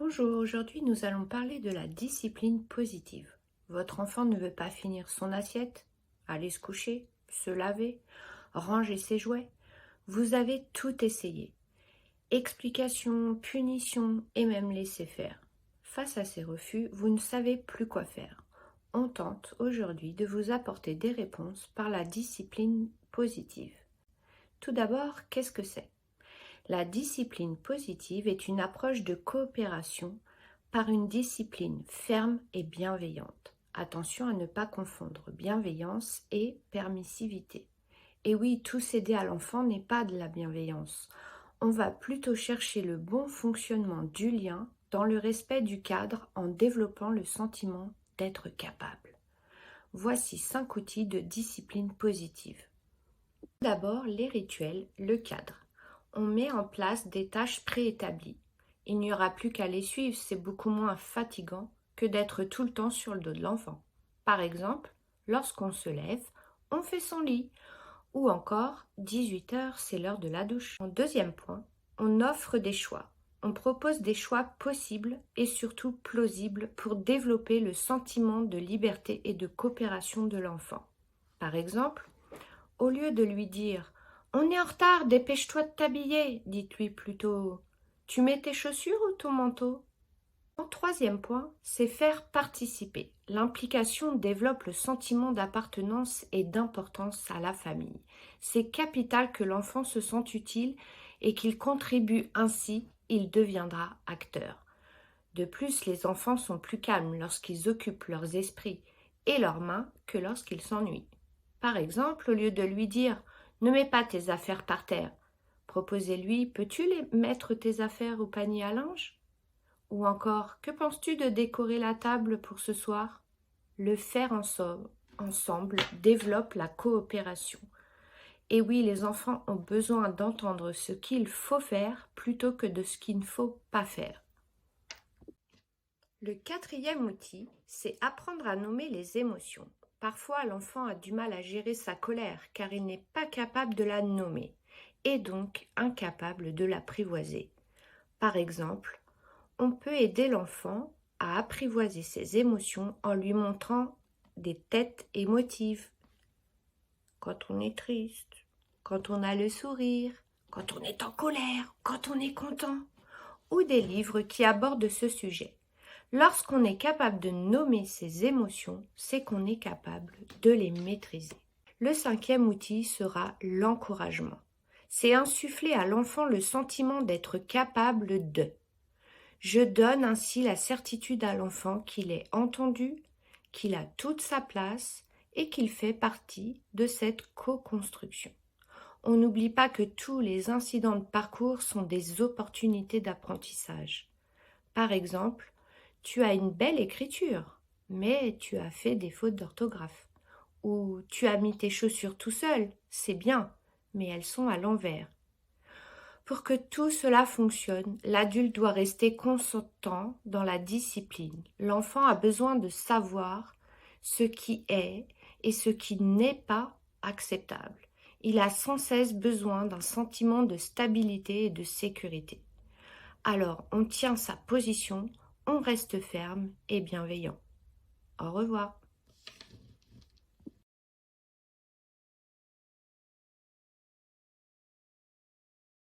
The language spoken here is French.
Bonjour, aujourd'hui nous allons parler de la discipline positive. Votre enfant ne veut pas finir son assiette, aller se coucher, se laver, ranger ses jouets. Vous avez tout essayé. Explications, punitions et même laisser faire. Face à ces refus, vous ne savez plus quoi faire. On tente aujourd'hui de vous apporter des réponses par la discipline positive. Tout d'abord, qu'est-ce que c'est? La discipline positive est une approche de coopération par une discipline ferme et bienveillante. Attention à ne pas confondre bienveillance et permissivité. Et oui, tout céder à l'enfant n'est pas de la bienveillance. On va plutôt chercher le bon fonctionnement du lien dans le respect du cadre en développant le sentiment d'être capable. Voici 5 outils de discipline positive. D'abord, les rituels, le cadre. On met en place des tâches préétablies. Il n'y aura plus qu'à les suivre, c'est beaucoup moins fatigant que d'être tout le temps sur le dos de l'enfant. Par exemple, lorsqu'on se lève, on fait son lit. Ou encore, 18 heures, c'est l'heure de la douche. En deuxième point, on offre des choix. On propose des choix possibles et surtout plausibles pour développer le sentiment de liberté et de coopération de l'enfant. Par exemple, au lieu de lui dire « On est en retard, dépêche-toi de t'habiller », dites-lui plutôt « Tu mets tes chaussures ou ton manteau ?» En troisième point, c'est faire participer. L'implication développe le sentiment d'appartenance et d'importance à la famille. C'est capital que l'enfant se sente utile et qu'il contribue ainsi, il deviendra acteur. De plus, les enfants sont plus calmes lorsqu'ils occupent leurs esprits et leurs mains que lorsqu'ils s'ennuient. Par exemple, au lieu de lui dire « Ne mets pas tes affaires par terre », proposez-lui « Peux-tu mettre tes affaires au panier à linge ?» Ou encore « Que penses-tu de décorer la table pour ce soir ?» Le faire ensemble développe la coopération. Et oui, les enfants ont besoin d'entendre ce qu'il faut faire plutôt que de ce qu'il ne faut pas faire. Le quatrième outil, c'est apprendre à nommer les émotions. Parfois, l'enfant a du mal à gérer sa colère car il n'est pas capable de la nommer et donc incapable de l'apprivoiser. Par exemple, on peut aider l'enfant à apprivoiser ses émotions en lui montrant des têtes émotives. Quand on est triste, quand on a le sourire, quand on est en colère, quand on est content, ou des livres qui abordent ce sujet. Lorsqu'on est capable de nommer ses émotions, c'est qu'on est capable de les maîtriser. Le cinquième outil sera l'encouragement. C'est insuffler à l'enfant le sentiment d'être capable de. Je donne ainsi la certitude à l'enfant qu'il est entendu, qu'il a toute sa place et qu'il fait partie de cette co-construction. On n'oublie pas que tous les incidents de parcours sont des opportunités d'apprentissage. Par exemple, tu as une belle écriture, mais tu as fait des fautes d'orthographe. Ou tu as mis tes chaussures tout seul, c'est bien, mais elles sont à l'envers. Pour que tout cela fonctionne, l'adulte doit rester constant dans la discipline. L'enfant a besoin de savoir ce qui est et ce qui n'est pas acceptable. Il a sans cesse besoin d'un sentiment de stabilité et de sécurité. Alors, on tient sa position, on reste ferme et bienveillant. Au revoir.